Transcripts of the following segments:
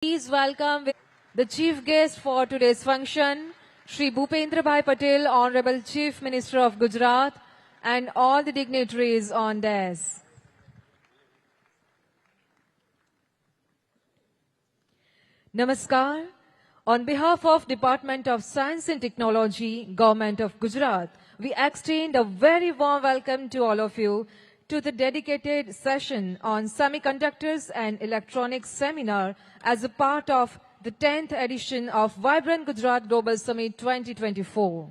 Please welcome the chief guest for today's function, Shri Bhupendra Bhai Patel, Honorable Chief Minister of Gujarat, and all the dignitaries on dais. Namaskar. On behalf of Department of Science and Technology, Government of Gujarat, we extend a very warm welcome to all of you to the dedicated session on Semiconductors and Electronics Seminar as a part of the 10th edition of Vibrant Gujarat Global Summit 2024.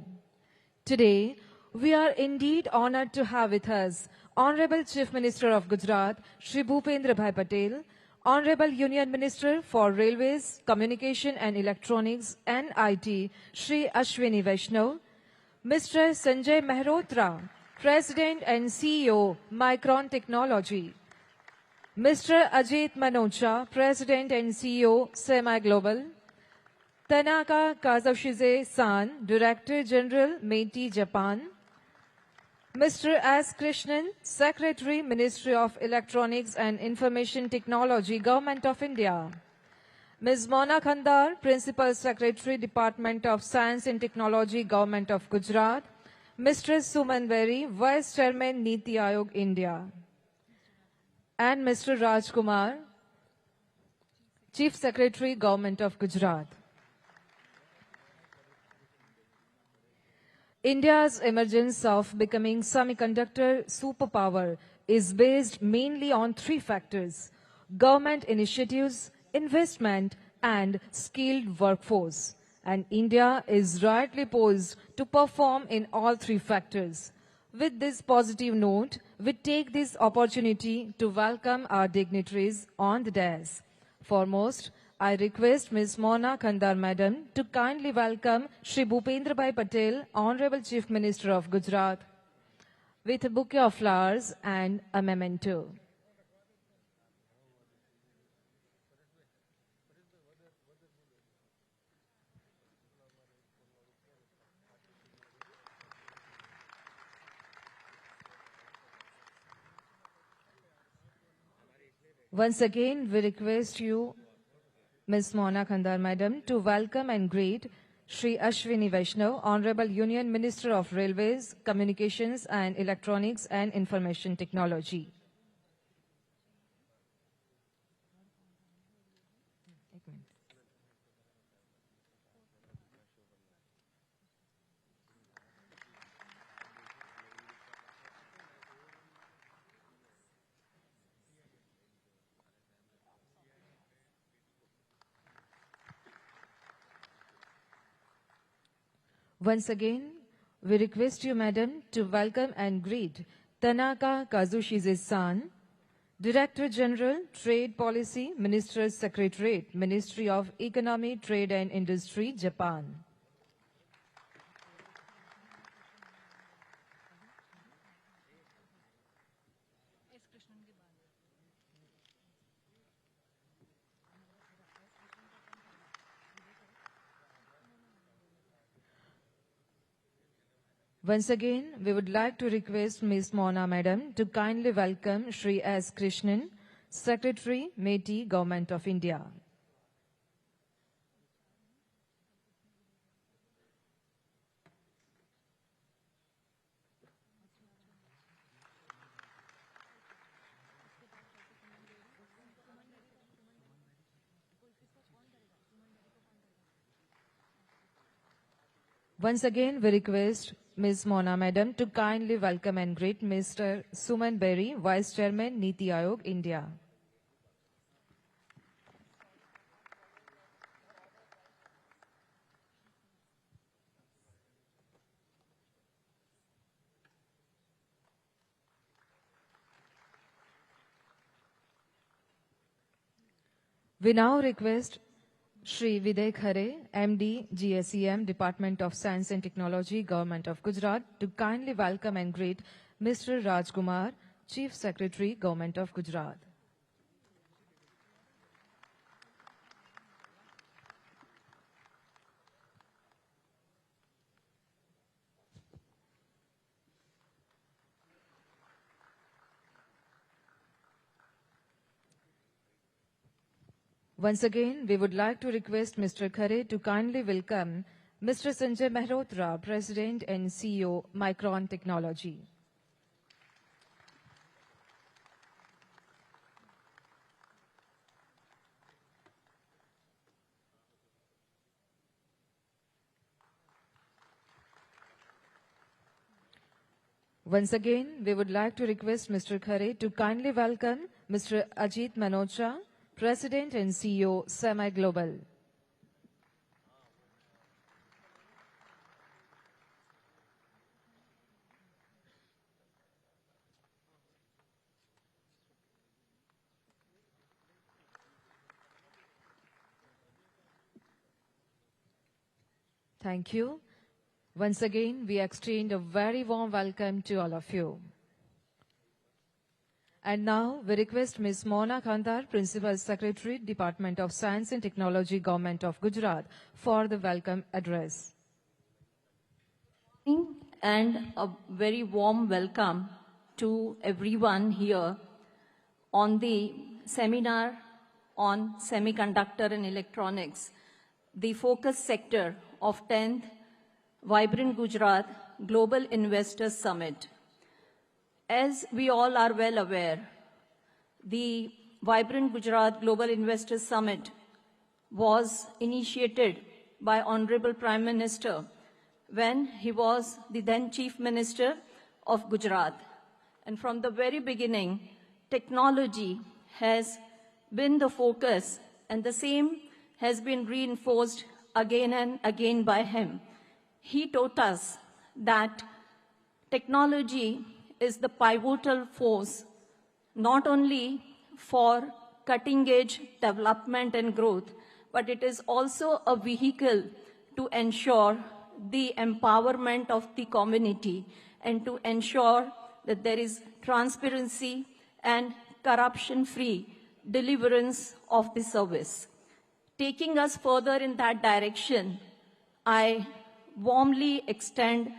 Today, we are indeed honored to have with us Honorable Chief Minister of Gujarat, Shri Bhupendra Bhai Patel, Honorable Union Minister for Railways, Communication and Electronics and IT, Shri Ashwini Vaishnav, Mr. Sanjay Mehrotra, President and CEO, Micron Technology, Mr. Ajit Manocha, President and CEO, Semi-Global, Tanaka Kazushige-san, Director General, METI, Japan, Mr. S. Krishnan, Secretary, Ministry of Electronics and Information Technology, Government of India, Ms. Mona Khandar, Principal Secretary, Department of Science and Technology, Government of Gujarat, Mr. Suman Beri, Vice Chairman, Niti Aayog, India, and Mr. Raj Kumar, Chief Secretary, Government of Gujarat. India's emergence of becoming semiconductor superpower is based mainly on three factors: government initiatives, investment, and skilled workforce. And India is rightly poised to perform in all three factors. With this positive note, we take this opportunity to welcome our dignitaries on the dais. Foremost, I request Ms. Mona Khandar Madam to kindly welcome Shri Bhupendra Bhai Patel, Honorable Chief Minister of Gujarat, with a bouquet of flowers and a memento. Once again, we request you, Ms. Mona Khandar Madam, to welcome and greet Shri Ashwini Vaishnav, Honorable Union Minister of Railways, Communications and Electronics and Information Technology. Once again, we request you, Madam, to welcome and greet Tanaka Kazushige-san, Director General, Trade Policy, Minister's Secretariat, Ministry of Economy, Trade and Industry, Japan. Once again, we would like to request Ms. Mona Madam to kindly welcome Shri S. Krishnan, Secretary, METI, Government of India. Once again, we request Ms. Mona Madam to kindly welcome and greet Mr. Suman Beri, Vice Chairman, Niti Aayog, India. We now request Shri Viday Khare, MD, GSEM, Department of Science and Technology, Government of Gujarat, to kindly welcome and greet Mr. Raj Kumar, Chief Secretary, Government of Gujarat. Once again, we would like to request Mr. Khare to kindly welcome Mr. Sanjay Mehrotra, President and CEO, Micron Technology. Once again, we would like to request Mr. Khare to kindly welcome Mr. Ajit Manocha, President and CEO, Semi-Global. Thank you. Once again, we extend a very warm welcome to all of you. And now, we request Ms. Mona Khandar, Principal Secretary, Department of Science and Technology, Government of Gujarat, for the welcome address. And a very warm welcome to everyone here on the seminar on semiconductor and electronics, the focus sector of 10th Vibrant Gujarat Global Investors Summit. As we all are well aware, the Vibrant Gujarat Global Investors Summit was initiated by Honorable Prime Minister when he was the then Chief Minister of Gujarat. And from the very beginning, technology has been the focus, and the same has been reinforced again and again by him. He taught us that technology is the pivotal force not only for cutting-edge development and growth, but it is also a vehicle to ensure the empowerment of the community and to ensure that there is transparency and corruption-free deliverance of the service. Taking us further in that direction, I warmly extend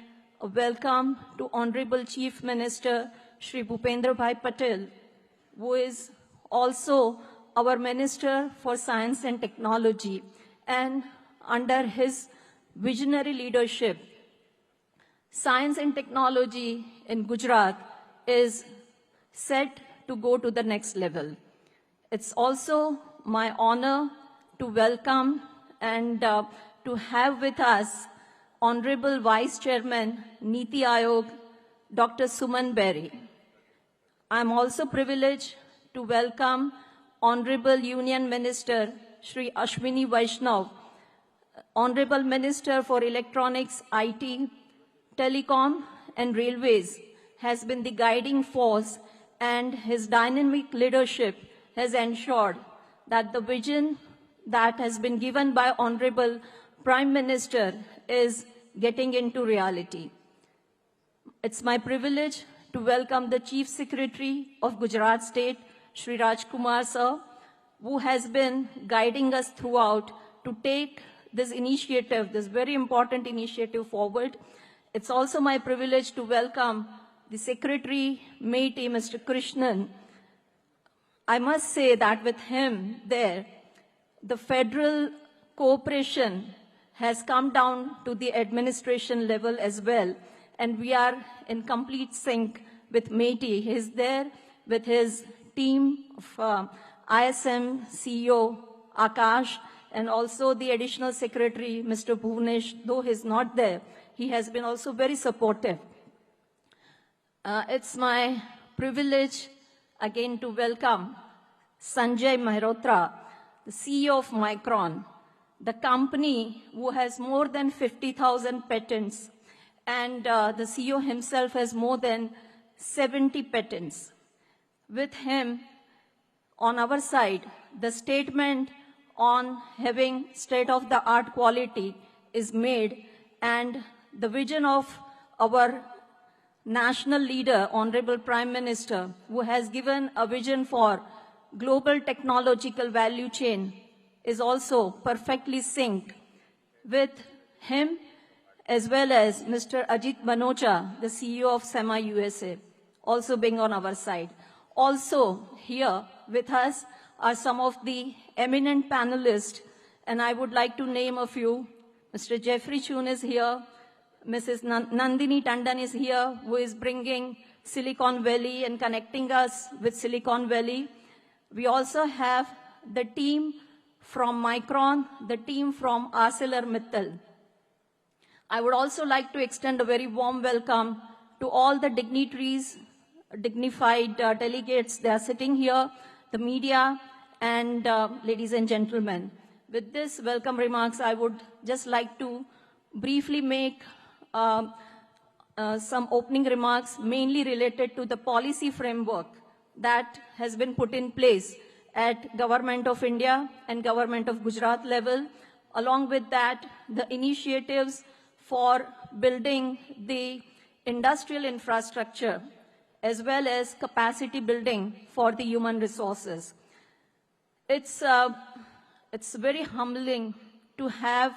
a welcome to Honorable Chief Minister Shri Bhupendra Bhai Patel, who is also our Minister for Science and Technology, and under his visionary leadership, science and technology in Gujarat is set to go to the next level. It's also my honor to welcome and to have with us Honorable Vice Chairman, Niti Aayog, Dr. Suman Berry. I'm also privileged to welcome Honorable Union Minister, Shri Ashwini Vaishnav, Honorable Minister for Electronics, IT, Telecom and Railways, has been the guiding force, and his dynamic leadership has ensured that the vision that has been given by Honorable Prime Minister is getting into reality. It's my privilege to welcome the Chief Secretary of Gujarat State, Shri Rajkumar Sir, who has been guiding us throughout to take this initiative, this very important initiative forward. It's also my privilege to welcome the Secretary, Matey, Mr. Krishnan. I must say that with him there, the federal cooperation has come down to the administration level as well, and we are in complete sync with Matey. He is there with his team of ISM CEO Akash, and also the additional secretary, Mr. Bhunesh. Though he's not there, he has been also very supportive. It's my privilege again to welcome Sanjay Mehrotra, the CEO of Micron, the company who has more than 50,000 patents, and the CEO himself has more than 70 patents. With him on our side, the statement on having state-of-the-art quality is made, and the vision of our national leader, Honorable Prime Minister, who has given a vision for global technological value chain, is also perfectly synced with him, as well as Mr. Ajit Manocha, the CEO of SEMA USA, also being on our side. Also here with us are some of the eminent panelists, and I would like to name a few. Mr. Jeffrey Chun is here. Mrs. Nandini Tandon is here, who is bringing Silicon Valley and connecting us with Silicon Valley. We also have the team from Micron, the team from ArcelorMittal. I would also like to extend a very warm welcome to all the dignitaries, dignified delegates. They are sitting here, the media, and ladies and gentlemen. With this welcome remarks, I would just like to briefly make some opening remarks mainly related to the policy framework that has been put in place at Government of India and Government of Gujarat level. Along with that, the initiatives for building the industrial infrastructure as well as capacity building for the human resources. It's very humbling to have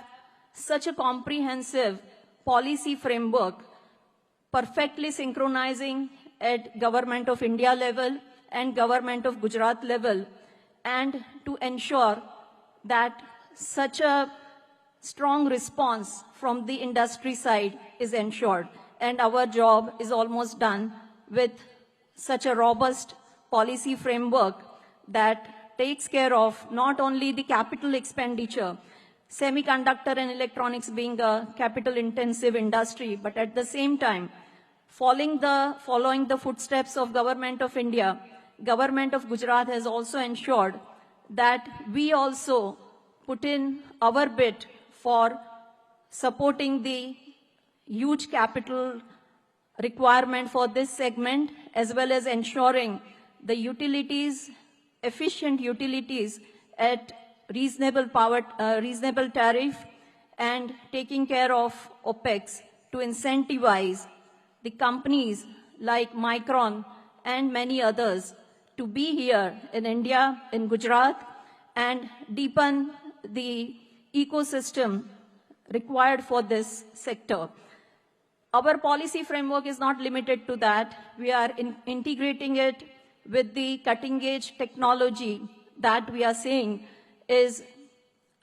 such a comprehensive policy framework perfectly synchronizing at Government of India level and Government of Gujarat level, and to ensure that such a strong response from the industry side is ensured. And our job is almost done with such a robust policy framework that takes care of not only the capital expenditure, semiconductor and electronics being a capital intensive industry, but at the same time, following the footsteps of Government of India, Government of Gujarat has also ensured that we also put in our bit for supporting the huge capital requirement for this segment, as well as ensuring the utilities, efficient utilities at reasonable tariff, and taking care of OPEX to incentivize the companies like Micron and many others to be here in India, in Gujarat, and deepen the ecosystem required for this sector. Our policy framework is not limited to that. We are integrating it with the cutting-edge technology that we are seeing is,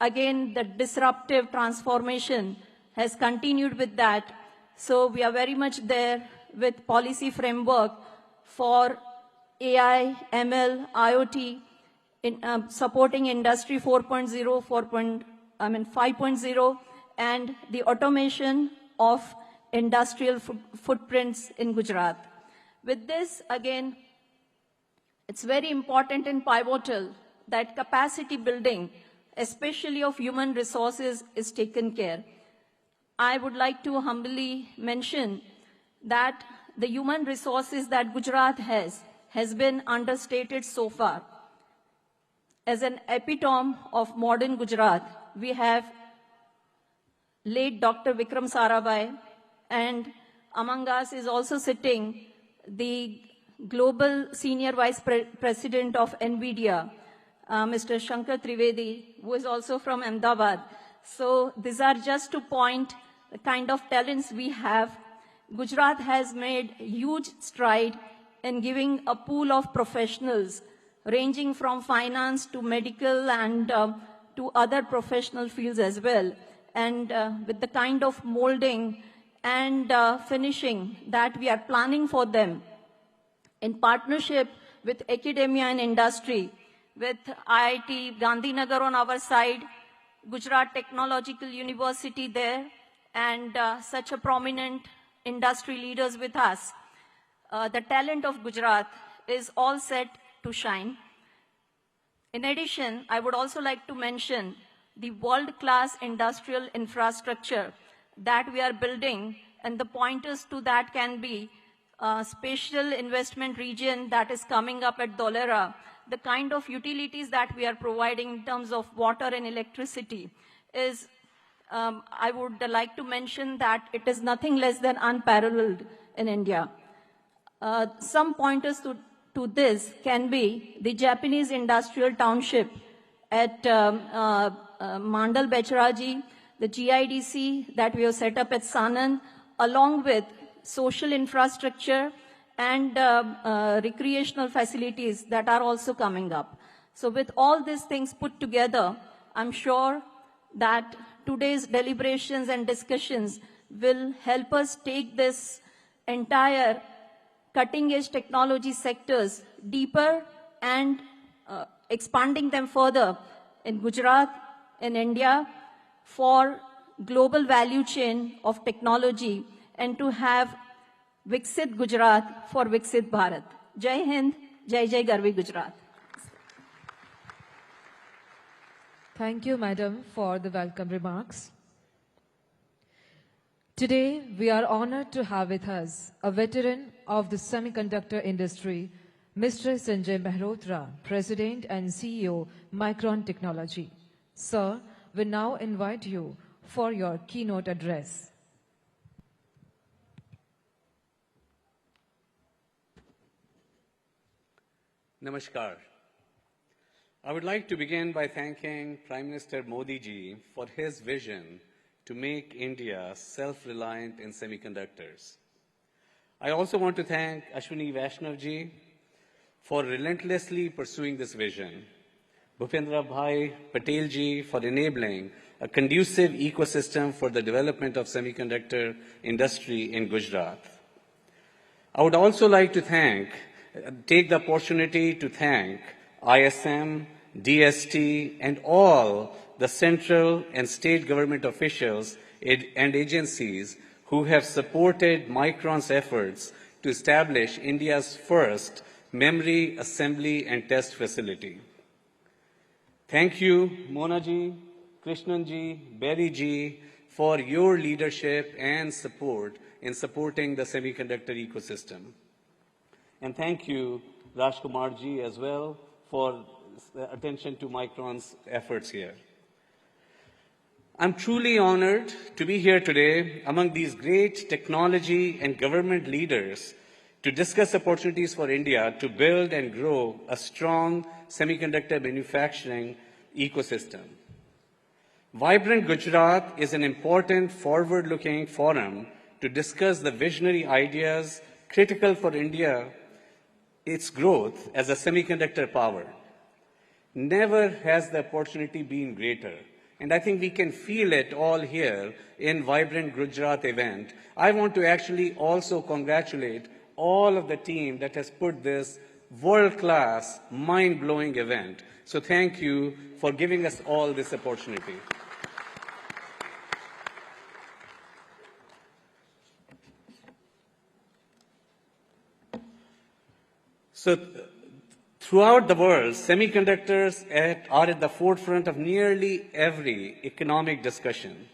again, the disruptive transformation has continued with that. So we are very much there with policy framework for AI, ML, IoT, supporting Industry 4.0, 5.0, and the automation of industrial footprints in Gujarat. With this, again, it's very important and pivotal that capacity building, especially of human resources, is taken care. I would like to humbly mention that the human resources that Gujarat has been understated so far. As an epitome of modern Gujarat, we have late Dr. Vikram Sarabhai, and among us is also sitting the Global Senior Vice President of NVIDIA, Mr. Shankar Trivedi, who is also from Ahmedabad. So these are just to point the kind of talents we have. Gujarat has made huge stride in giving a pool of professionals ranging from finance to medical and to other professional fields as well. And with the kind of molding and finishing that we are planning for them in partnership with academia and industry, with IIT Gandhinagar on our side, Gujarat Technological University there, and such a prominent industry leaders with us. The talent of Gujarat is all set to shine. In addition, I would also like to mention the world-class industrial infrastructure that we are building, and the pointers to that can be spatial investment region that is coming up at Dholera, the kind of utilities that we are providing in terms of water and electricity is, I would like to mention that it is nothing less than unparalleled in India. Some pointers to this can be the Japanese industrial township at Mandal Becharaji, the GIDC that we have set up at Sanand, along with social infrastructure and recreational facilities that are also coming up. So with all these things put together, I'm sure that today's deliberations and discussions will help us take this entire cutting-edge technology sectors deeper and expanding them further in Gujarat, in India, for global value chain of technology, and to have Viksit Gujarat for Viksit Bharat. Jai Hind, Jai Jai Garvi Gujarat. Thank you, Madam, for the welcome remarks. Today, we are honored to have with us a veteran of the semiconductor industry, Mr. Sanjay Mehrotra, President and CEO, Micron Technology. Sir, we now invite you for your keynote address. Namaskar. I would like to begin by thanking Prime Minister Modi ji for his vision to make India self-reliant in semiconductors. I also want to thank Ashwini Vaishnav ji for relentlessly pursuing this vision, Bhupendra Bhai Patel ji for enabling a conducive ecosystem for the development of semiconductor industry in Gujarat. I would also like to take the opportunity to thank ISM, DST, and all the central and state government officials and agencies who have supported Micron's efforts to establish India's first memory assembly and test facility. Thank you, Mona ji, Krishnan ji, Berry ji, for your leadership and support in supporting the semiconductor ecosystem. And thank you, Rajkumar ji, as well, for attention to Micron's efforts here. I'm truly honored to be here today among these great technology and government leaders to discuss opportunities for India to build and grow a strong semiconductor manufacturing ecosystem. Vibrant Gujarat is an important forward-looking forum to discuss the visionary ideas critical for India, its growth as a semiconductor power. Never has the opportunity been greater. And I think we can feel it all here in Vibrant Gujarat event. I want to actually also congratulate all of the team that has put this world-class, mind-blowing event. So thank you for giving us all this opportunity. So throughout the world, semiconductors are at the forefront of nearly every economic discussion.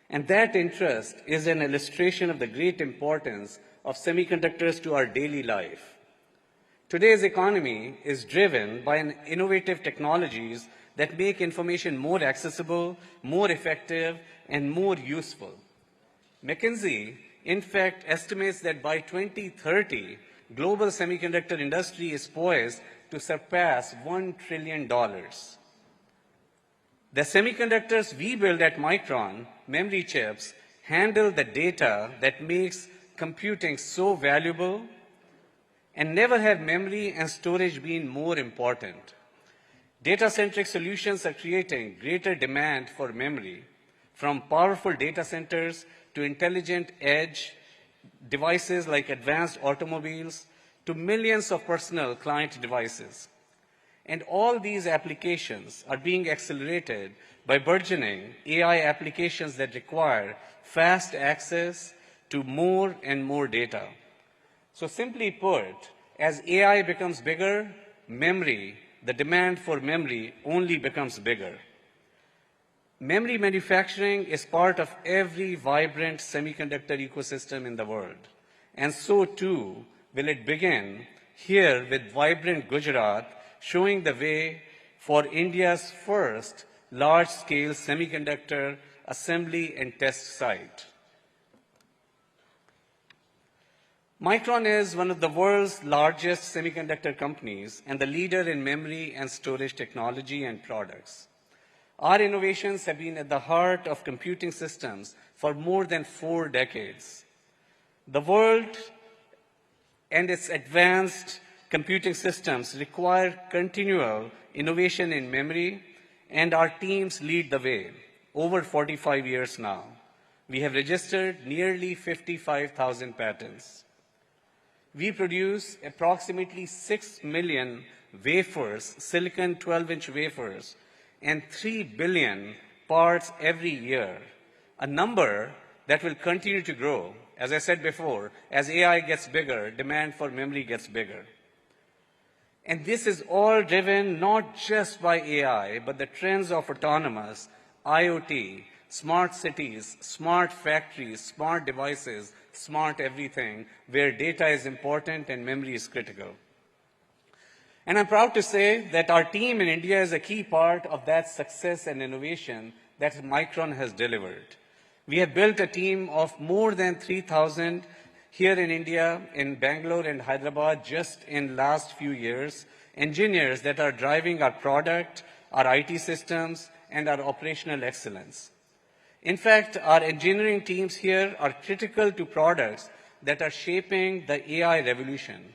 And that interest is an illustration of the great importance of semiconductors to our daily life. Today's economy is driven by innovative technologies that make information more accessible, more effective, and more useful. McKinsey, in fact, estimates that by 2030, global semiconductor industry is poised to surpass $1 trillion. The semiconductors we build at Micron, memory chips, handle the data that makes computing so valuable, and never have memory and storage been more important. Data-centric solutions are creating greater demand for memory, from powerful data centers to intelligent edge devices like advanced automobiles to millions of personal client devices. And all these applications are being accelerated by burgeoning AI applications that require fast access to more and more data. So simply put, as AI becomes bigger, the demand for memory only becomes bigger. Memory manufacturing is part of every vibrant semiconductor ecosystem in the world. And so too will it begin here with Vibrant Gujarat, showing the way for India's first large-scale semiconductor assembly and test site. Micron is one of the world's largest semiconductor companies and the leader in memory and storage technology and products. Our innovations have been at the heart of computing systems for more than 4 decades. The world and its advanced computing systems require continual innovation in memory, and our teams lead the way. Over 45 years now, we have registered nearly 55,000 patents. We produce approximately 6 million wafers, silicon 12-inch wafers, and 3 billion parts every year, a number that will continue to grow. As I said before, as AI gets bigger, demand for memory gets bigger. And this is all driven not just by AI, but the trends of autonomous, IoT, smart cities, smart factories, smart devices, smart everything, where data is important and memory is critical. And I'm proud to say that our team in India is a key part of that success and innovation that Micron has delivered. We have built a team of more than 3,000 here in India, in Bangalore and Hyderabad, just in last few years, engineers that are driving our product, our IT systems, and our operational excellence. In fact, our engineering teams here are critical to products that are shaping the AI revolution.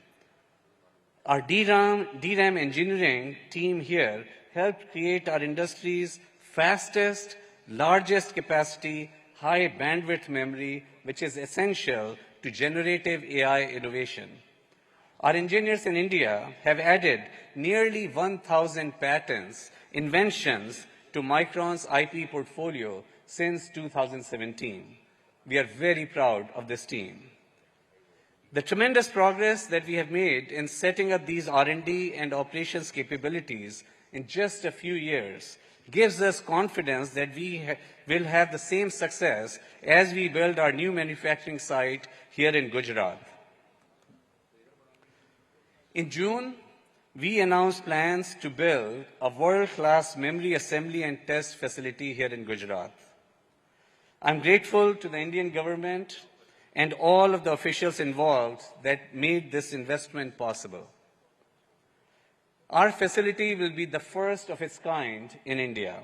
Our DRAM engineering team here helped create our industry's fastest, largest capacity, high bandwidth memory, which is essential to generative AI innovation. Our engineers in India have added nearly 1,000 patents, inventions to Micron's IP portfolio since 2017. We are very proud of this team. The tremendous progress that we have made in setting up these R&D and operations capabilities in just a few years gives us confidence that we will have the same success as we build our new manufacturing site here in Gujarat. In June, we announced plans to build a world-class memory assembly and test facility here in Gujarat. I'm grateful to the Indian government and all of the officials involved that made this investment possible. Our facility will be the first of its kind in India.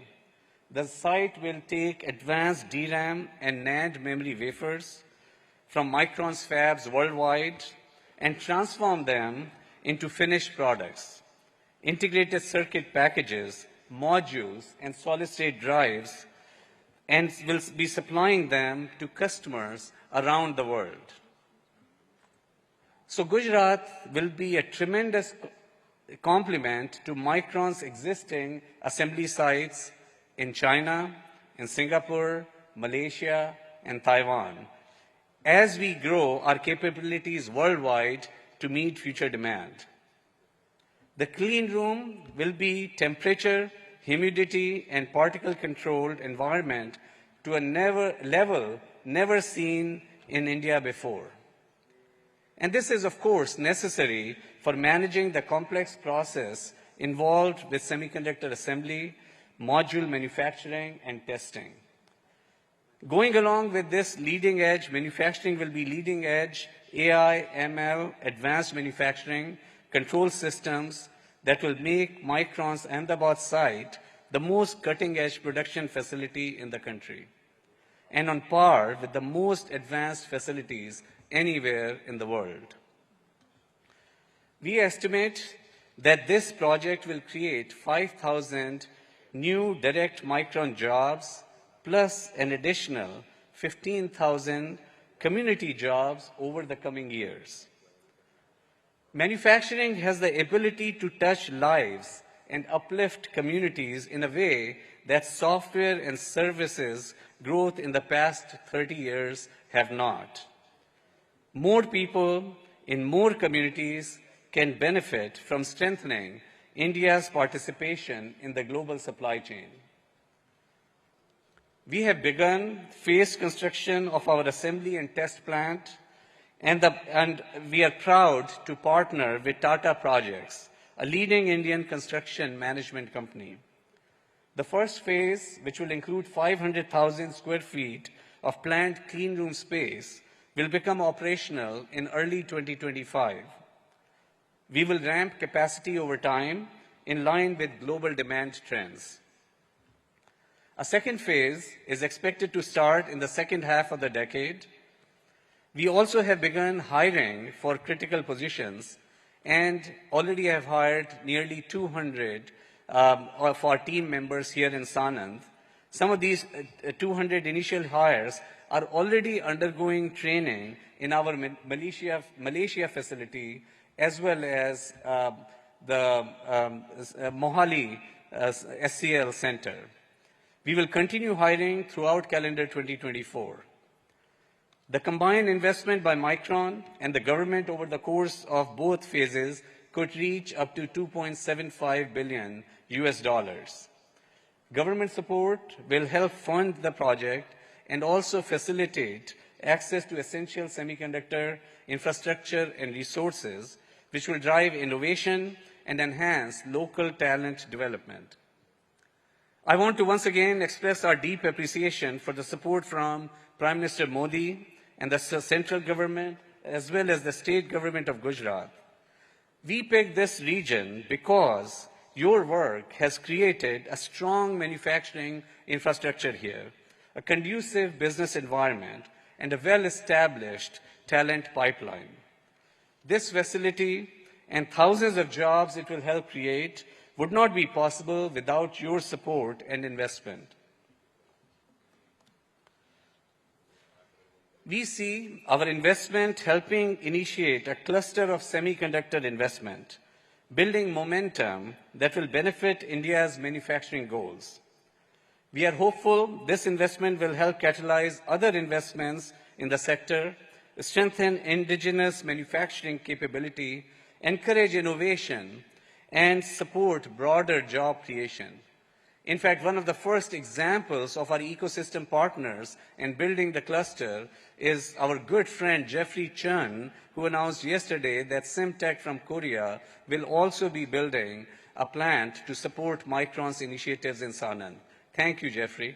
The site will take advanced DRAM and NAND memory wafers from Micron's fabs worldwide and transform them into finished products, integrated circuit packages, modules, and solid-state drives, and will be supplying them to customers around the world. So Gujarat will be a tremendous complement to Micron's existing assembly sites in China, in Singapore, Malaysia, and Taiwan, as we grow our capabilities worldwide to meet future demand. The clean room will be temperature, humidity, and particle-controlled environment to a level never seen in India before. And this is, of course, necessary for managing the complex process involved with semiconductor assembly, module manufacturing, and testing. Going along with this leading edge, manufacturing will be leading edge AI, ML, advanced manufacturing, control systems that will make Micron's Ahmedabad site the most cutting-edge production facility in the country, and on par with the most advanced facilities anywhere in the world. We estimate that this project will create 5,000 new direct Micron jobs, plus an additional 15,000 community jobs over the coming years. Manufacturing has the ability to touch lives and uplift communities in a way that software and services growth in the past 30 years have not. More people in more communities can benefit from strengthening India's participation in the global supply chain. We have begun phased construction of our assembly and test plant, and we are proud to partner with Tata Projects, a leading Indian construction management company. The first phase, which will include 500,000 square feet of planned clean room space, will become operational in early 2025. We will ramp capacity over time in line with global demand trends. A second phase is expected to start in the second half of the decade. We also have begun hiring for critical positions and already have hired nearly 200 of our team members here in Sanand. Some of these 200 initial hires are already undergoing training in our Malaysia facility, as well as the Mohali SCL Center. We will continue hiring throughout calendar 2024. The combined investment by Micron and the government over the course of both phases could reach up to $2.75 billion US dollars. Government support will help fund the project and also facilitate access to essential semiconductor infrastructure and resources, which will drive innovation and enhance local talent development. I want to once again express our deep appreciation for the support from Prime Minister Modi and the central government, as well as the state government of Gujarat. We picked this region because your work has created a strong manufacturing infrastructure here, a conducive business environment, and a well-established talent pipeline. This facility and thousands of jobs it will help create would not be possible without your support and investment. We see our investment helping initiate a cluster of semiconductor investment, building momentum that will benefit India's manufacturing goals. We are hopeful this investment will help catalyze other investments in the sector, strengthen indigenous manufacturing capability, encourage innovation, and support broader job creation. In fact, one of the first examples of our ecosystem partners in building the cluster is our good friend Jeffrey Chun, who announced yesterday that Simtech from Korea will also be building a plant to support Micron's initiatives in Sanand. Thank you, Jeffrey.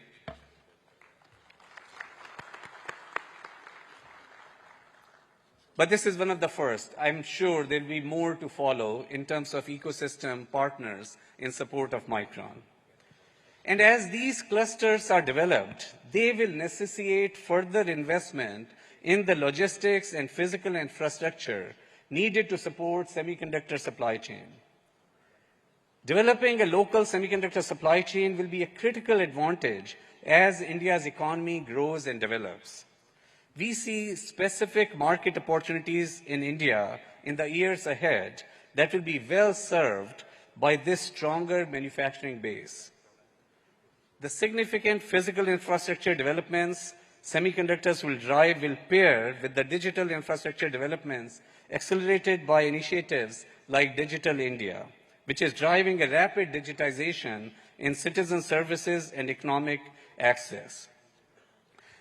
But this is one of the first. I'm sure there will be more to follow in terms of ecosystem partners in support of Micron. And as these clusters are developed, they will necessitate further investment in the logistics and physical infrastructure needed to support semiconductor supply chain. Developing a local semiconductor supply chain will be a critical advantage as India's economy grows and develops. We see specific market opportunities in India in the years ahead that will be well served by this stronger manufacturing base. The significant physical infrastructure developments semiconductors will drive will pair with the digital infrastructure developments accelerated by initiatives like Digital India, which is driving a rapid digitization in citizen services and economic access.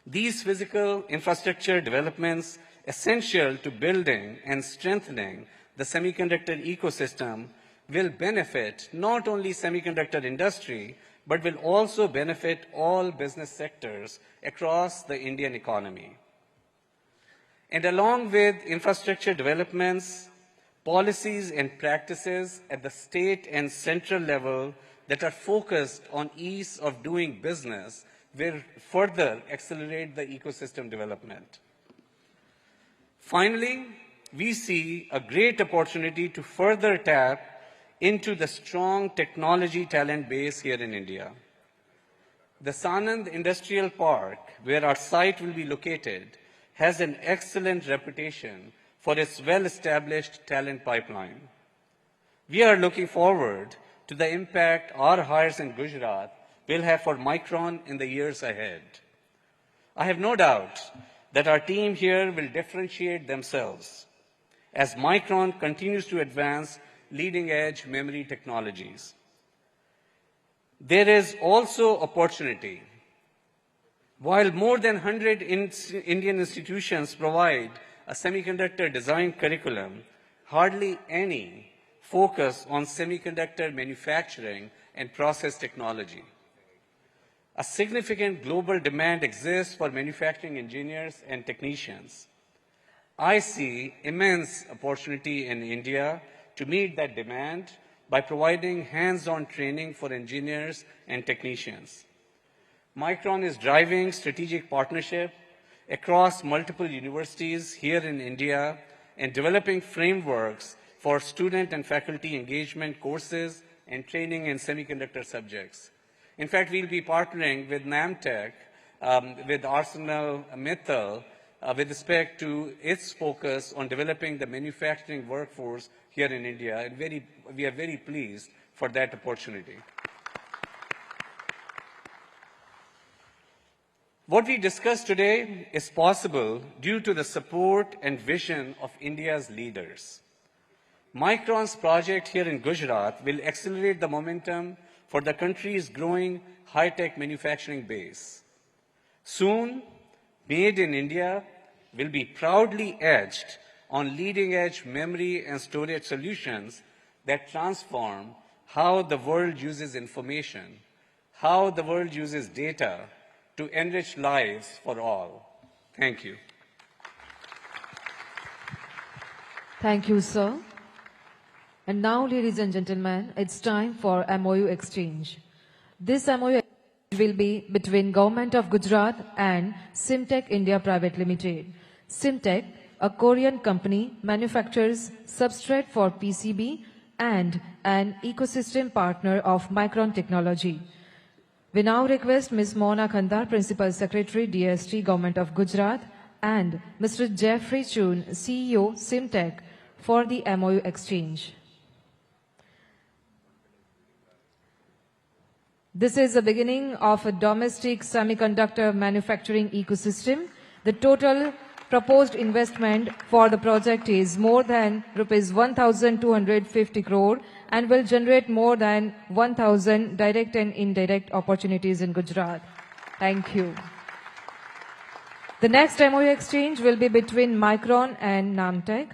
These physical infrastructure developments essential to building and strengthening the semiconductor ecosystem will benefit not only semiconductor industry, but will also benefit all business sectors across the Indian economy. And along with infrastructure developments, policies and practices at the state and central level that are focused on ease of doing business will further accelerate the ecosystem development. Finally, we see a great opportunity to further tap into the strong technology talent base here in India. The Sanand Industrial Park, where our site will be located, has an excellent reputation for its well-established talent pipeline. We are looking forward to the impact our hires in Gujarat will have for Micron in the years ahead. I have no doubt that our team here will differentiate themselves as Micron continues to advance leading-edge memory technologies. There is also opportunity. While more than 100 Indian institutions provide a semiconductor design curriculum, hardly any focus on semiconductor manufacturing and process technology. A significant global demand exists for manufacturing engineers and technicians. I see immense opportunity in India to meet that demand by providing hands-on training for engineers and technicians. Micron is driving strategic partnership across multiple universities here in India and developing frameworks for student and faculty engagement courses and training in semiconductor subjects. In fact, we'll be partnering with NAMTech, with ArcelorMittal, with respect to its focus on developing the manufacturing workforce here in India, and we are very pleased for that opportunity. What we discussed today is possible due to the support and vision of India's leaders. Micron's project here in Gujarat will accelerate the momentum for the country's growing high-tech manufacturing base. Soon, Made in India will be proudly edged on leading-edge memory and storage solutions that transform how the world uses information, how the world uses data to enrich lives for all. Thank you. Thank you, sir. And now, ladies and gentlemen, it's time for MOU exchange. This MOU will be between Government of Gujarat and Simtech India Private Limited. Simtech, a Korean company, manufactures substrate for PCB and an ecosystem partner of Micron Technology. We now request Ms. Mona Khandar, Principal Secretary, DST, Government of Gujarat, and Mr. Jeffrey Chun, CEO, Simtech, for the MOU exchange. This is the beginning of a domestic semiconductor manufacturing ecosystem. The total proposed investment for the project is more than rupees 1,250 crore and will generate more than 1,000 direct and indirect opportunities in Gujarat. Thank you. The next MOU exchange will be between Micron and NAMTech.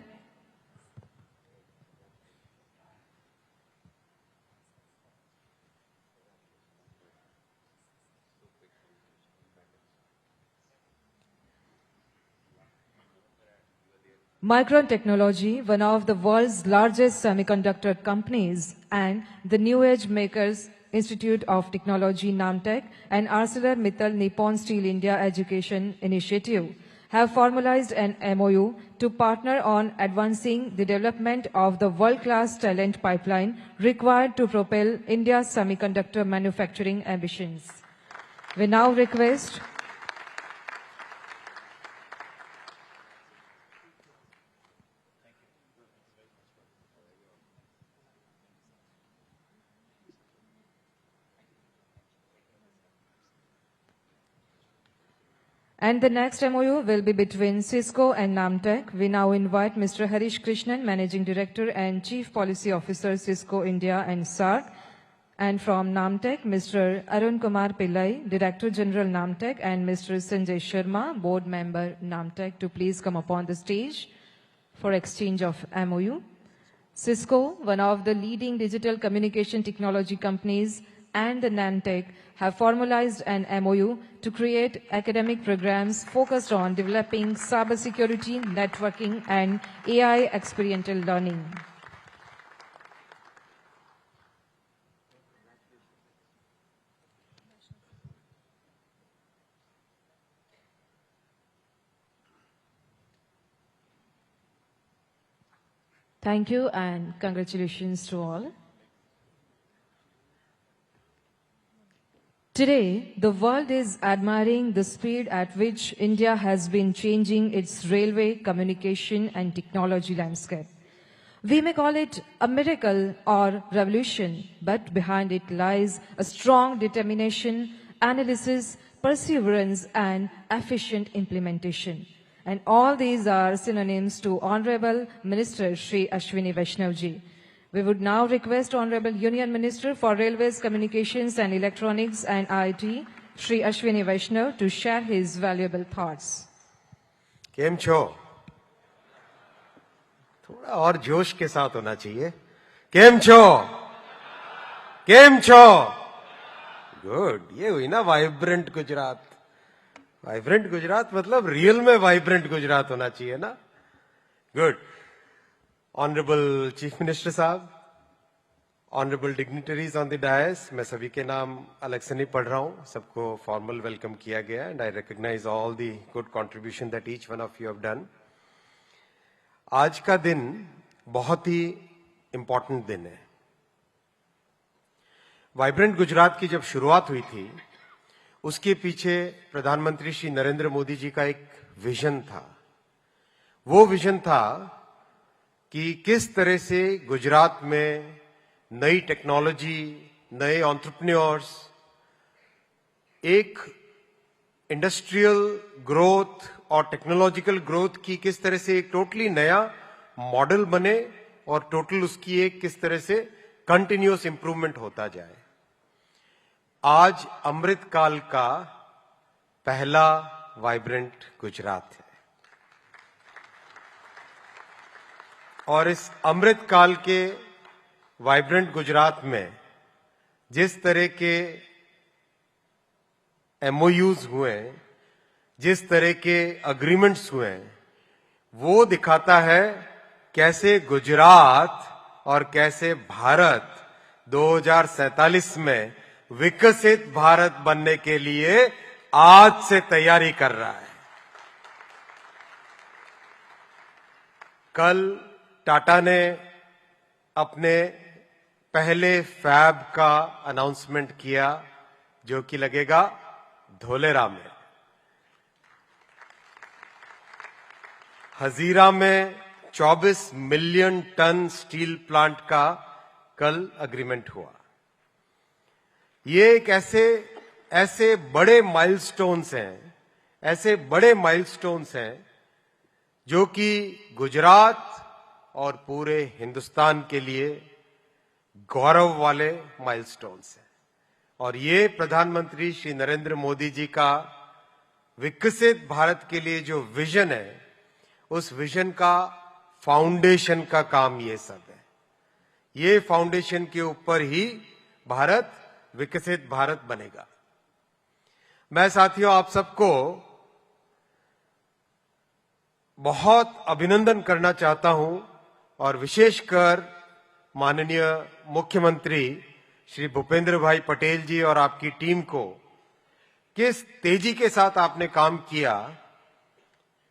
Micron Technology, one of the world's largest semiconductor companies, and the New Age Makers Institute of Technology, NAMTech, and ArcelorMittal Nippon Steel India Education Initiative have formalized an MOU to partner on advancing the development of the world-class talent pipeline required to propel India's semiconductor manufacturing ambitions. We now request And the next MOU will be between Cisco and NAMTech. We now invite Mr. Harish Krishnan, Managing Director and Chief Policy Officer, Cisco India and SARC. And from NAMTech, Mr. Arun Kumar Pillai, Director General NAMTech, and Mr. Sanjay Sharma, Board Member NAMTech, to please come upon the stage for exchange of MOU. Cisco, one of the leading digital communication technology companies, and the NAMTech have formalized an MOU to create academic programs focused on developing cybersecurity, networking, and AI experiential learning. Thank you and congratulations to all. Today, the world is admiring the speed at which India has been changing its railway, communication and technology landscape. We may call it a miracle or revolution, but behind it lies a strong determination, analysis, perseverance and efficient implementation. And all these are synonyms to Honorable Minister Shri Ashwini Vaishnavji. We would now request Honorable Union Minister for Railways, Communications and Electronics and IT, Shri Ashwini Vaishnav, to share his valuable thoughts. केम छो? थोड़ा और जोश के साथ होना चाहिए. केम छो? केम छो? गुड. ये हुई ना वाइब्रेंट गुजरात. वाइब्रेंट गुजरात मतलब रियल में वाइब्रेंट गुजरात होना चाहिए ना. गुड. ऑनरेबल चीफ मिनिस्टर साहब, honourable dignitaries on the dais, मैं सभी के नाम अलग से नहीं पढ़ रहा हूं, सबको फॉर्मल वेलकम किया गया and I recognize all the good contribution that each one of you have done. आज का दिन बहुत ही इंपॉर्टेंट दिन है. वाइब्रेंट गुजरात की जब शुरुआत हुई थी, उसके पीछे प्रधानमंत्री श्री नरेंद्र मोदी जी का एक विजन था। वो विजन था कि किस तरह से गुजरात में नई टेक्नोलॉजी, नए एंटरप्रेन्योर्स, एक इंडस्ट्रियल ग्रोथ और टेक्नोलॉजिकल ग्रोथ की किस तरह से एक टोटली नया मॉडल बने और टोटल उसकी एक किस तरह से कंटिन्यूअस इंप्रूवमेंट होता जाए। आज अमृत काल का पहला वाइब्रेंट गुजरात है और इस अमृत काल के वाइब्रेंट गुजरात में जिस तरह के एमओयूज हुए, जिस तरह के अग्रीमेंट्स हुए, वो दिखाता है कैसे गुजरात और कैसे भारत 2047 में विकसित भारत बनने के लिए आज से तैयारी कर रहा है। कल टाटा ने अपने पहले फैब का अनाउंसमेंट किया जो कि लगेगा धोलेरा में। हजीरा में 24 मिलियन टन स्टील प्लांट का कल अग्रीमेंट हुआ। ये एक ऐसे बड़े माइलस्टोन्स हैं, ऐसे बड़े माइलस्टोन्स हैं जो कि गुजरात और पूरे हिंदुस्तान के लिए गौरव वाले माइलस्टोन्स हैं। और ये प्रधानमंत्री श्री नरेंद्र मोदी जी का विकसित भारत के लिए जो विजन है, उस विजन का फाउंडेशन का काम ये सब है। ये फाउंडेशन के ऊपर ही भारत विकसित भारत बनेगा। मैं साथियों आप सबको बहुत अभिनंदन करना चाहता हूं और विशेषकर माननीय मुख्यमंत्री श्री भूपेंद्र भाई पटेल जी और आपकी टीम को किस तेजी के साथ आपने काम किया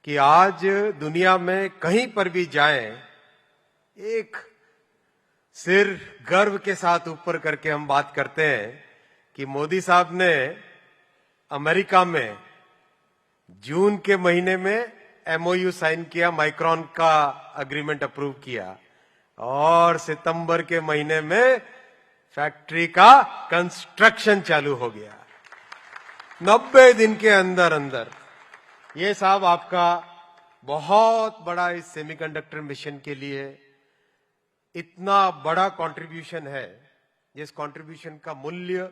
कि आज दुनिया में कहीं पर भी जाएं, एक सिर गर्व के साथ ऊपर करके हम बात करते हैं कि मोदी साहब ने अमेरिका में जून के महीने में एमओयू साइन किया, माइक्रॉन का अग्रीमेंट अप्रूव किया और सितंबर के महीने में फैक्ट्री का कंस्ट्रक्शन चालू हो गया। 90 दिन के अंदर अंदर। ये साहब आपका बहुत बड़ा इस सेमीकंडक्टर मिशन के लिए इतना बड़ा कंट्रीब्यूशन है, जिस कंट्रीब्यूशन का मूल्य,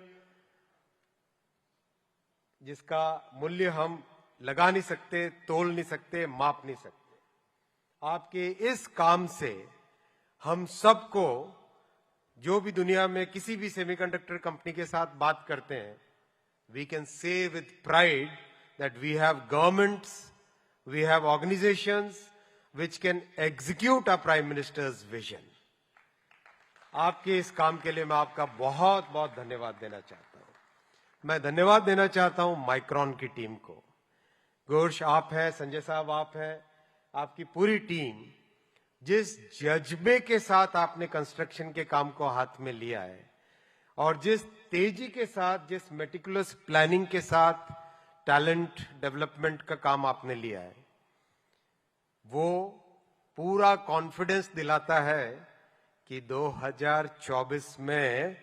जिसका मूल्य हम लगा नहीं सकते, तोल नहीं सकते, माप नहीं सकते। आपके इस काम से हम सबको, जो भी दुनिया में किसी भी सेमीकंडक्टर कंपनी के साथ बात करते हैं, we can say with pride that we have governments, we have organizations which can execute our Prime Minister's vision. आपके इस काम के लिए मैं आपका बहुत बहुत धन्यवाद देना चाहता हूं। मैं धन्यवाद देना चाहता हूं माइक्रॉन की टीम को। घोष आप हैं, संजय साहब आप हैं, आपकी पूरी टीम, जिस जज्बे के साथ आपने कंस्ट्रक्शन के काम को हाथ में लिया है और जिस तेजी के साथ, जिस मेटिकुलस प्लानिंग के साथ टैलेंट डेवलपमेंट का काम आपने लिया है, वो पूरा कॉन्फिडेंस दिलाता है कि 2024 में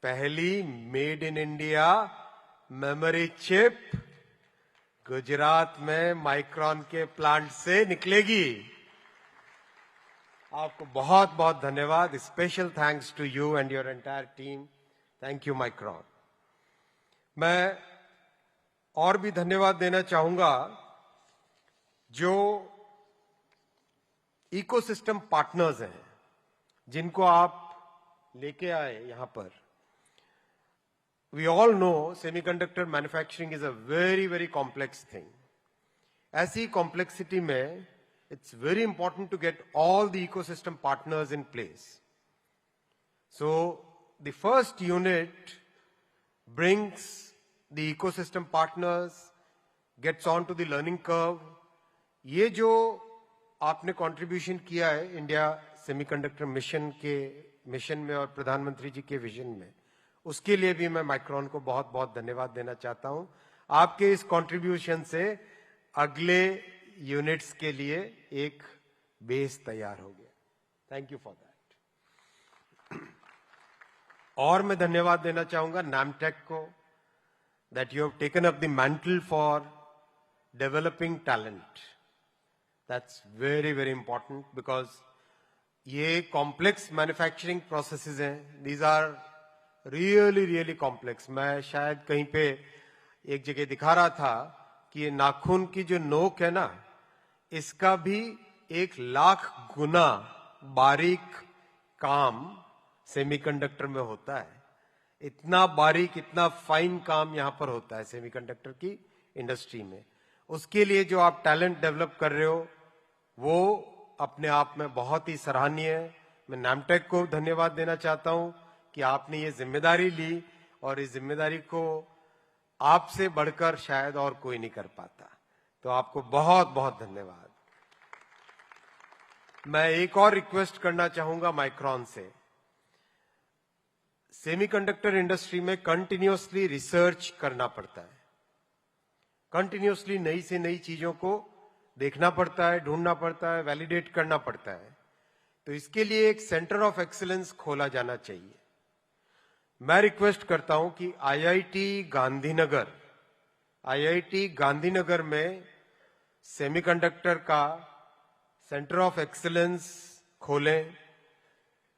पहली made in India memory chip Gujarat में माइक्रॉन के प्लांट से निकलेगी। आपको बहुत बहुत धन्यवाद। Special thanks to you and your entire team. Thank you Micron. मैं और भी धन्यवाद देना चाहूंगा जो इकोसिस्टम पार्टनर्स हैं, जिनको आप लेके आए यहां पर। We all know semiconductor manufacturing is a very very complex thing. ऐसी कॉम्प्लेक्सिटी में it's very important to get all the ecosystem partners in place. So the first unit brings the ecosystem partners, gets on to the learning curve. ये जो आपने contribution किया है India semiconductor mission में और प्रधानमंत्री जी के विजन में, उसके लिए भी मैं माइक्रॉन को बहुत बहुत धन्यवाद देना चाहता हूं। आपके इस कंट्रीब्यूशन से अगले यूनिट्स के लिए एक बेस तैयार हो गया। Thank you for that. और मैं धन्यवाद देना चाहूंगा नामटेक को, that you have taken up the mantle for developing talent. That's very very important, because ये कॉम्प्लेक्स मैन्युफैक्चरिंग प्रोसेसेस हैं। These are really really complex. मैं शायद कहीं पे एक जगह दिखा रहा था कि ये नाखून की जो नोक है ना, इसका भी 1,00,000 गुना बारीक काम सेमीकंडक्टर में होता है। इतना बारीक, इतना फाइन काम यहां पर होता है सेमीकंडक्टर की इंडस्ट्री में। उसके लिए जो आप टैलेंट डेवलप कर रहे हो वो अपने आप में बहुत ही सराहनीय है। मैं नामटेक को धन्यवाद देना चाहता हूं कि आपने ये जिम्मेदारी ली, और इस जिम्मेदारी को आपसे बढ़कर शायद और कोई नहीं कर पाता। तो आपको बहुत बहुत धन्यवाद। मैं एक और रिक्वेस्ट करना चाहूंगा माइक्रॉन से। सेमीकंडक्टर इंडस्ट्री में कंटिन्यूअसली रिसर्च करना पड़ता है, कंटिन्यूअसली नई से नई चीजों को देखना पड़ता है, ढूंढना पड़ता है, वैलिडेट करना पड़ता है। तो इसके लिए एक सेंटर ऑफ एक्सीलेंस खोला जाना चाहिए। मैं रिक्वेस्ट करता हूं कि आईआईटी गांधीनगर में सेमीकंडक्टर का सेंटर ऑफ एक्सीलेंस खोलें।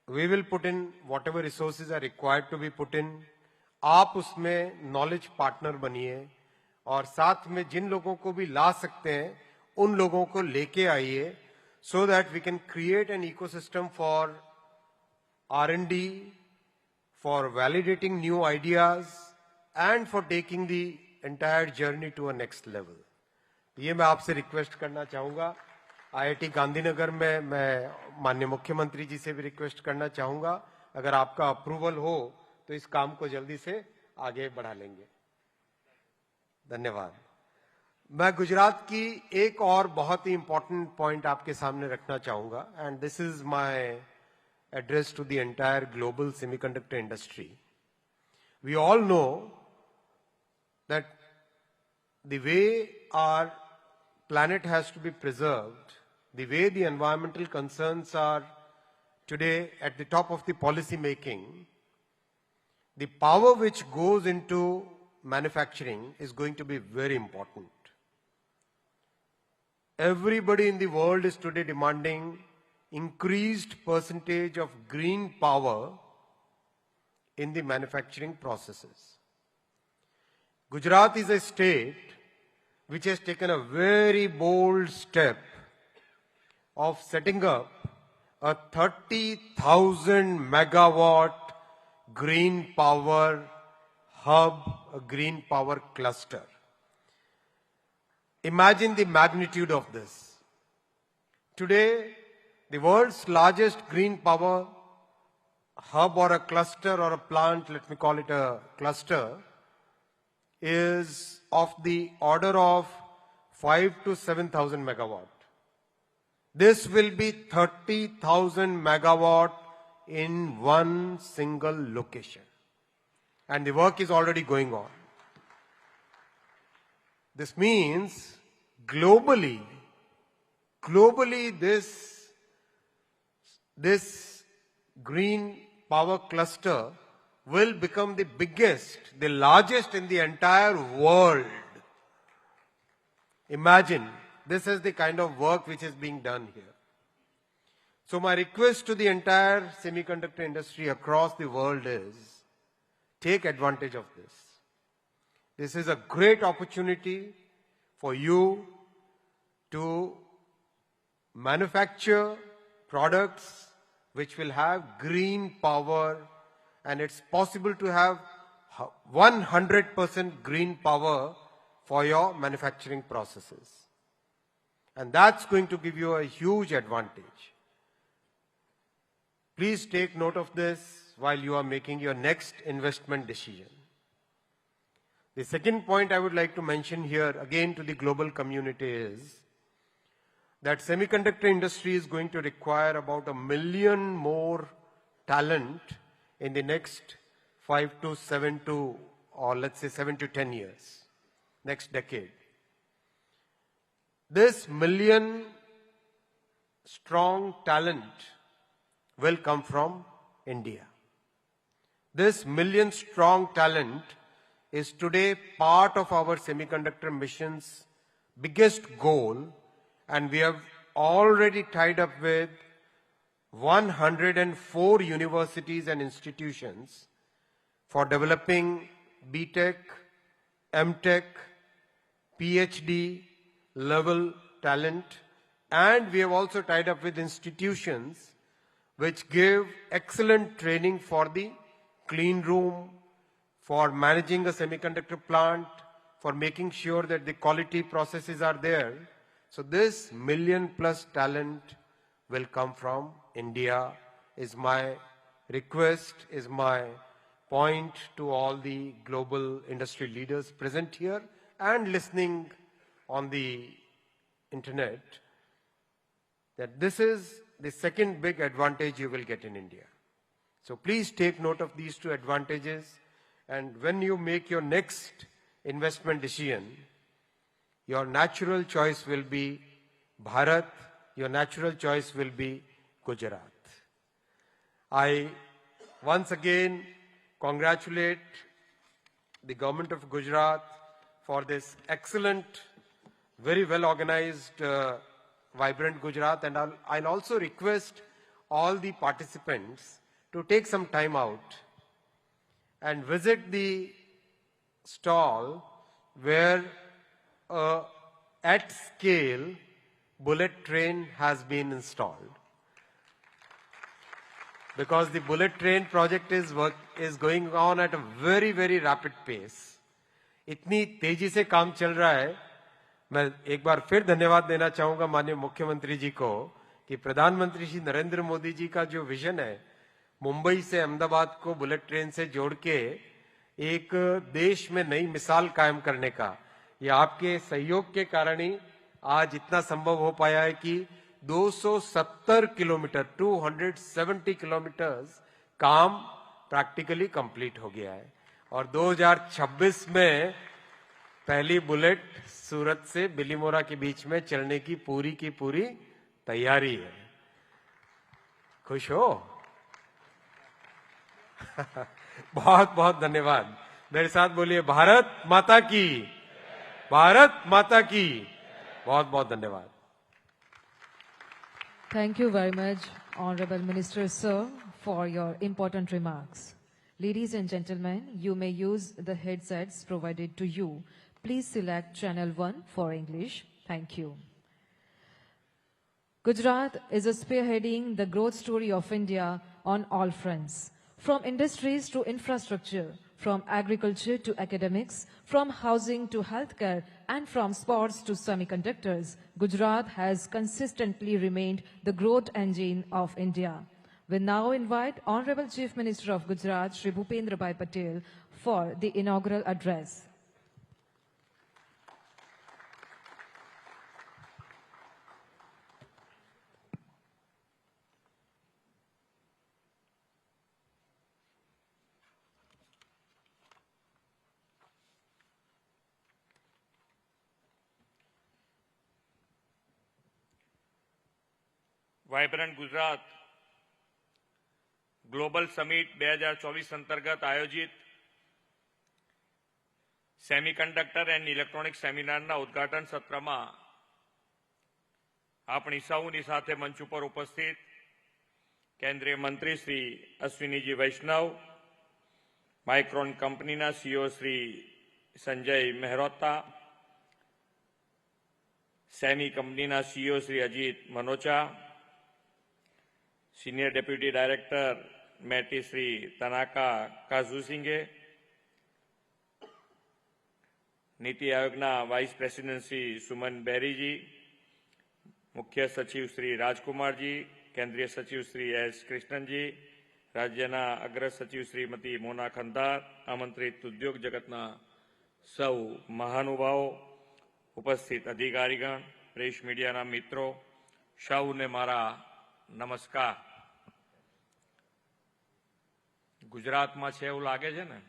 We will put in whatever resources are required to be put in. आप उसमें नॉलेज पार्टनर बनिए, और साथ में जिन लोगों को भी ला सकते हैं उन लोगों को लेके आइए, so that we can create an ecosystem for R&D, for validating new ideas, and for taking the entire journey to a next level. ये मैं आपसे रिक्वेस्ट करना चाहूंगा। आईआईटी गांधीनगर में मैं माननीय मुख्यमंत्री जी से भी रिक्वेस्ट करना चाहूंगा, अगर आपका अप्रूवल हो तो इस काम को जल्दी से आगे बढ़ा लेंगे। धन्यवाद। मैं गुजरात की एक और बहुत ही इंपॉर्टेंट पॉइंट आपके सामने रखना चाहूंगा, and this is my address to the entire global semiconductor industry. We all know that the way our planet has to be preserved, the way the environmental concerns are today at the top of the policy making, the power which goes into manufacturing is going to be very important. Everybody in the world is today demanding increased percentage of green power in the manufacturing processes. Gujarat is a state which has taken a very bold step of setting up a 30,000 megawatt green power hub, a green power cluster. Imagine the magnitude of this. Today, the world's largest green power hub or a cluster or a plant, let me call it a cluster, is of the order of 5 to 7,000 megawatt. This will be 30,000 megawatt in one single location. And the work is already going on. This means globally this green power cluster will become the biggest, the largest in the entire world. Imagine, this is the kind of work which is being done here. So my request to the entire semiconductor industry across the world is, take advantage of this. This is a great opportunity for you to manufacture products which will have green power, and it's possible to have 100% green power for your manufacturing processes. And that's going to give you a huge advantage. Please take note of this while you are making your next investment decision. The second point I would like to mention here again to the global community is that semiconductor industry is going to require about 1 million more talent in the next 5 to 7 to, or let's say 7 to 10 years, next decade. This million strong talent will come from India. This million strong talent is today part of our semiconductor mission's biggest goal, and we have already tied up with 104 universities and institutions for developing BTech, MTech, PhD level talent, and we have also tied up with institutions which give excellent training for the clean room, for managing a semiconductor plant, for making sure that the quality processes are there. So this million plus talent will come from India, is my request, is my point to all the global industry leaders present here and listening on the internet, that this is the second big advantage you will get in India. So please take note of these two advantages, and when you make your next investment decision, your natural choice will be Bharat, your natural choice will be Gujarat. I once again congratulate the government of Gujarat for this excellent, very well organized, vibrant Gujarat, and I'll also request all the participants to take some time out and visit the stall where at scale bullet train has been installed. Because the bullet train project is going on at a very, very rapid pace. इतनी तेजी से काम चल रहा है, मैं एक बार फिर धन्यवाद देना चाहूंगा माननीय मुख्यमंत्री जी को कि प्रधानमंत्री श्री नरेंद्र मोदी जी का जो विजन है मुंबई से अहमदाबाद को बुलेट ट्रेन से जोड़ के एक देश में नई मिसाल कायम करने का, ये आपके सहयोग के कारण ही आज इतना संभव हो पाया है कि 270 किलोमीटर 270 किलोमीटर्स काम प्रैक्टिकली कंप्लीट हो गया है और 2026 में पहली बुलेट सूरत से बिलीमोरा के बीच में चलने की पूरी तैयारी है। खुश हो? बहुत बहुत धन्यवाद। मेरे साथ बोलिए भारत माता की, भारत माता की। बहुत बहुत धन्यवाद। Thank you very much, Honorable Minister Sir, for your important remarks. Ladies and gentlemen, you may use the headsets provided to you. Please select channel 1 for English. Thank you. Gujarat is spearheading the growth story of India on all fronts, from industries to infrastructure, from agriculture to academics, from housing to healthcare, and from sports to semiconductors. Gujarat has consistently remained the growth engine of India. We now invite Honorable Chief Minister of Gujarat, Shri Bhupendra Bhai Patel, for the inaugural address. Vibrant Gujarat global summit 2024 અંતર્ગત આયોજિત semiconductor and electronic સેમિનારના ઉદ્ઘાટન સત્રમાં આપણી સૌની સાથે મંચ ઉપર ઉપસ્થિત કેન્દ્રીય મંત્રી શ્રી અશ્વિનીજી વૈષ્ણવ, માઇક્રોન કંપનીના સીઈઓ શ્રી સંજય મહેરોત્રા, સેમી કંપનીના CEO Shri Ajit Manocha, senior deputy director METI Shri Tanaka Kazushige, NITI आयोगना वाइस प्रेसिडेंट श्री सुमन बेरी जी, मुख्य सचिव श्री राजकुमार जी, केंद्रीय सचिव श्री एस कृष्णन जी, राज्यना अग्र सचिव श्रीमती मोना खंदार, आमंत्रित उद्योग जगतना सौ महानुभावों, उपस्थित अधिकारीगण, प्रेस मीडियाना मित्रों, सौने मारा नमस्कार। ગુજરાતમાં છે એવું લાગે છે ને?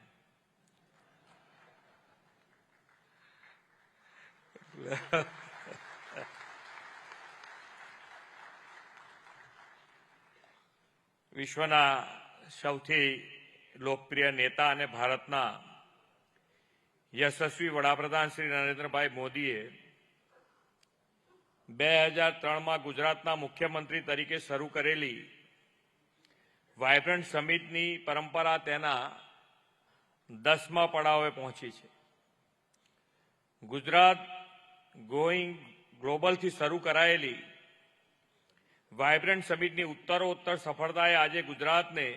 વિશ્વના સૌથી લોકપ્રિય નેતા અને ભારતના યશસ્વી વડાપ્રધાન શ્રી નરેન્દ્રભાઈ મોદીએ 2003માં ગુજરાતના મુખ્યમંત્રી તરીકે શરૂ કરેલી વાયબ્રન્ટ સમિટની પરંપરા તેના 10મા પડાવે પહોંચી છે. ગુજરાત ગોઈંગ ગ્લોબલથી શરૂ કરાયેલી વાયબ્રન્ટ સમિટની ઉત્તરોત્તર સફળતાએ આજે ગુજરાતને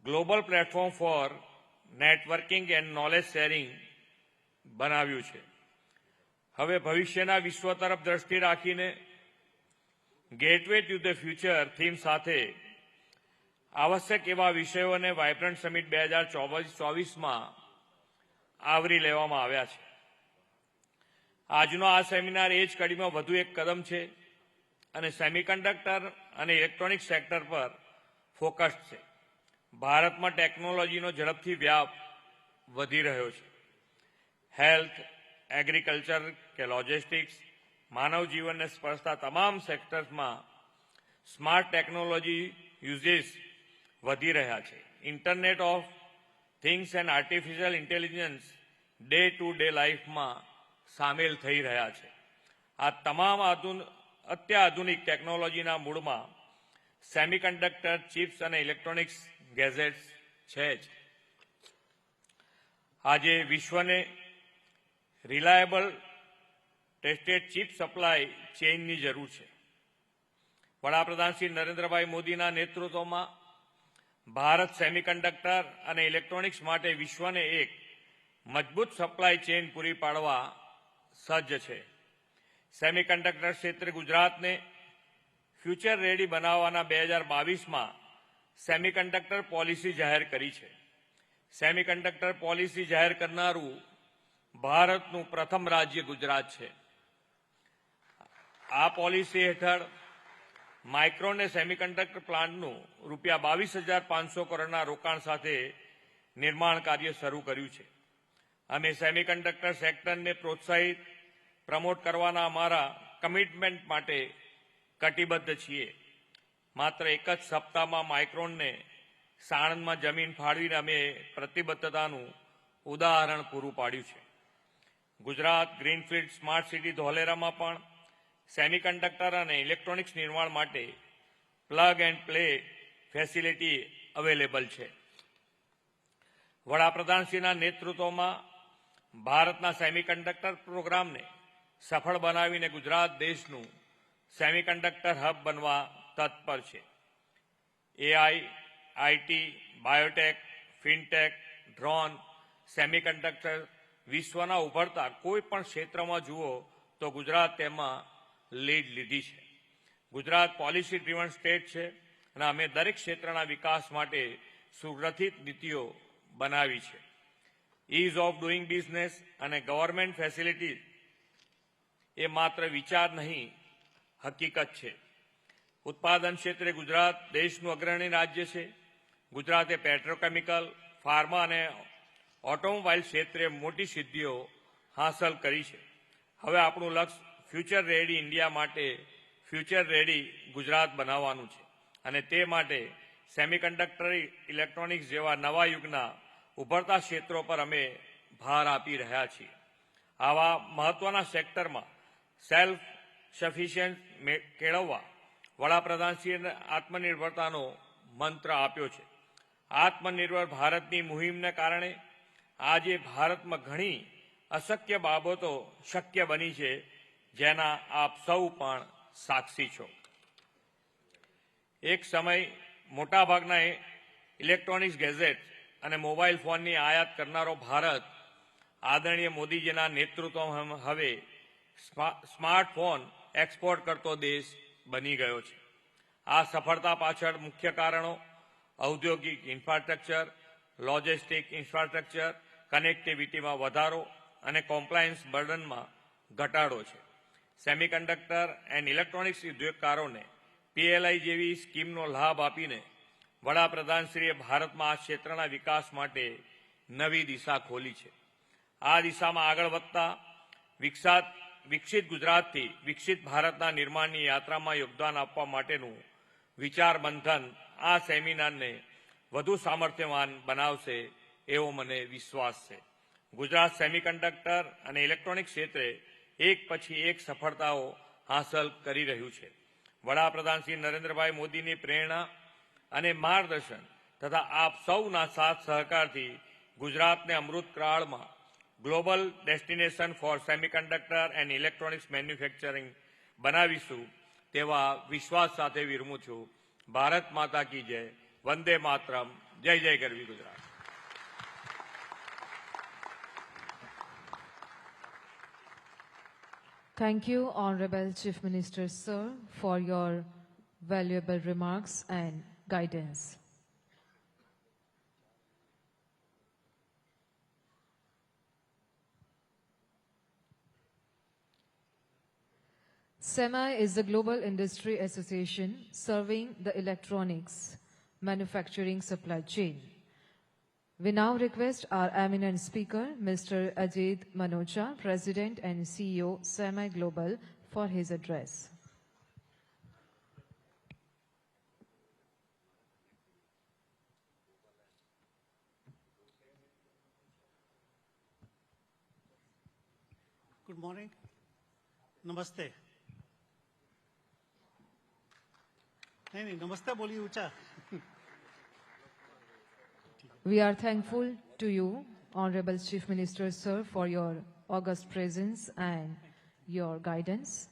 global platform four networking and knowledge sharing બનાવ્યું છે. હવે ભવિષ્યના વિશ્વ તરફ દ્રષ્ટિ રાખીને gateway to the future theme સાથે આવશ્યક એવા વિષયોને વાયબ્રન્ટ સમિટ 2024માં આવરી લેવામાં આવ્યા છે. આજનો આ સેમિનાર એ જ કડીમાં વધુ એક કદમ છે અને સેમિકન્ડક્ટર અને ઇલેક્ટ્રોનિક સેક્ટર પર ફોકસ્ડ છે. ભારતમાં ટેકનોલોજીનો ઝડપથી વ્યાપ વધી રહ્યો છે. હેલ્થ, એગ્રીકલ્ચર કે લોજિસ્ટિક્સ, માનવ જીવનને સ્પર્શતા તમામ સેક્ટર્સમાં સ્માર્ટ ટેકનોલોજી યુઝેસ વધી રહ્યા છે. Internet of things and artificial intelligence day to day લાઈફમાં સામેલ થઈ રહ્યા છે. આ તમામ અત્યાધુનિક ટેકનોલોજીના મૂળમાં સેમિકન્ડક્ટર, ચિપ્સ અને ઇલેક્ટ્રોનિક્સ ગેજેટ્સ છે જ. આજે વિશ્વને રિલાયબલ ટેસ્ટેડ ચિપ સપ્લાય ચેઇનની જરૂર છે. વડાપ્રધાન શ્રી નરેન્દ્રભાઈ મોદીના નેતૃત્વમાં ભારત સેમિકન્ડક્ટર અને ઇલેક્ટ્રોનિક્સ માટે વિશ્વને એક મજબૂત સપ્લાય ચેઇન પૂરી પાડવા સજ્જ છે. સેમિકન્ડક્ટર ક્ષેત્રે ગુજરાતને ફ્યુચર રેડી બનાવવાના 2022માં સેમિકન્ડક્ટર પોલિસી જાહેર કરી છે. સેમિકન્ડક્ટર પોલિસી જાહેર કરનારું ભારતનું પ્રથમ રાજ્ય ગુજરાત છે. આ પોલિસી હેઠળ માઇક્રોન સેમિકન્ડક્ટર પ્લાન્ટનું ₹22,500 કરોડના રોકાણ સાથે નિર્માણ કાર્ય શરૂ કર્યું છે. અમે સેમિકન્ડક્ટર સેક્ટરને પ્રોત્સાહિત પ્રમોટ કરવાના અમારા કમિટમેન્ટ માટે કટિબદ્ધ છીએ. માત્ર એક જ સપ્તાહમાં માઇક્રોનને સાણંદમાં જમીન ફાળવીને અમે પ્રતિબદ્ધતાનું ઉદાહરણ પૂરું પાડ્યું છે. ગુજરાત ગ્રીનફિલ્ડ સ્માર્ટ સિટી ધોલેરામાં પણ સેમિકન્ડક્ટર અને ઇલેક્ટ્રોનિક્સ નિર્માણ માટે plug and play facility available છે. વડાપ્રધાનશ્રીના નેતૃત્વમાં ભારતના સેમિકન્ડક્ટર પ્રોગ્રામને સફળ બનાવીને ગુજરાત દેશનું સેમિકન્ડક્ટર હબ બનવા તત્પર છે. AI, IT, Biotech, fintech, drone, semiconductor વિશ્વના ઉભરતા કોઈ પણ ક્ષેત્રમાં જુઓ તો ગુજરાત તેમાં લીડ લીધી છે. ગુજરાત પોલિસી ડ્રીવન સ્ટેટ છે અને અમે દરેક ક્ષેત્રના વિકાસ માટે સુગ્રથિત નીતિઓ બનાવી છે. ઇઝ ઓફ ડુઈંગ બિઝનેસ અને ગવર્મેન્ટ ફેસિલિટી એ માત્ર વિચાર નહીં, હકીકત છે. ઉત્પાદન ક્ષેત્રે ગુજરાત દેશનું અગ્રણી રાજ્ય છે. ગુજરાતે પેટ્રોકેમિકલ, ફાર્મા અને ઓટોમોબાઈલ ક્ષેત્રે મોટી સિદ્ધિઓ હાંસલ કરી છે. હવે આપણું લક્ષ્ય ફ્યુચર રેડી ઇન્ડિયા માટે ફ્યુચર રેડી ગુજરાત બનાવવાનું છે અને તે માટે સેમિકન્ડક્ટર, ઇલેક્ટ્રોનિક્સ જેવા નવા યુગના ઉભરતા ક્ષેત્રો પર અમે ભાર આપી રહ્યા છીએ. આવા મહત્વના સેક્ટરમાં સેલ્ફ સફિશિયન્ટ કેળવવા વડાપ્રધાનશ્રીએ આત્મનિર્ભરતાનો મંત્ર આપ્યો છે. આત્મનિર્ભર ભારતની મુહિમને કારણે આજે ભારતમાં ઘણી અશક્ય બાબતો શક્ય બની છે, જેના આપ સૌ પણ સાક્ષી છો. એક સમય મોટાભાગના ઇલેક્ટ્રોનિક્સ ગેજેટ અને મોબાઈલ ફોનની આયાત કરનારો ભારત આદરણીય મોદીજીના નેતૃત્વમાં હવે સ્માર્ટફોન એક્સપોર્ટ કરતો દેશ બની ગયો છે. આ સફળતા પાછળ મુખ્ય કારણો ઔદ્યોગિક ઇન્ફ્રાસ્ટ્રક્ચર, લોજિસ્ટિક ઇન્ફ્રાસ્ટ્રક્ચર, કનેક્ટિવિટીમાં વધારો અને કોમ્પ્લાયન્સ બર્ડનમાં ઘટાડો છે. સેમિકન્ડક્ટર એન્ડ ઇલેક્ટ્રોનિક્સ ઉદ્યોગકારોને પીએલઆઈ જેવી સ્કીમનો લાભ આપીને વડાપ્રધાનશ્રીએ ભારતમાં આ ક્ષેત્રના વિકાસ માટે નવી દિશા ખોલી છે. આ દિશામાં આગળ વધતા વિકસિત ગુજરાતથી વિકસિત ભારતના નિર્માણની યાત્રામાં યોગદાન આપવા માટેનું વિચાર મંથન આ સેમિનારને વધુ સામર્થ્યવાન બનાવશે એવો મને વિશ્વાસ છે. ગુજરાત સેમિકન્ડક્ટર અને ઇલેક્ટ્રોનિક ક્ષેત્રે એક પછી એક સફળતાઓ હાંસલ કરી રહ્યું છે. વડાપ્રધાન શ્રી નરેન્દ્રભાઈ મોદીની પ્રેરણા અને માર્ગદર્શન તથા આપ સૌના સાથ સહકારથી ગુજરાતને અમૃતકાળમાં global destination for semiconductor and electronics manufacturing બનાવીશું તેવા વિશ્વાસ સાથે વિરમું છું. ભારત માતા કી જય. વંદે માતરમ. જય જય ગરવી Gujarat. Thank you, Honorable Chief Minister, sir, for your valuable remarks and guidance. SEMI is the global industry association serving the electronics manufacturing supply chain. We now request our eminent speaker, Mr. Ajit Manocha, President and CEO, SEMI Global, for his address. Good morning. Namaste. नहीं नमस्ते बोलिए ऊंचा. We are thankful to you, Honorable Chief Minister, sir, for your august presence and your guidance.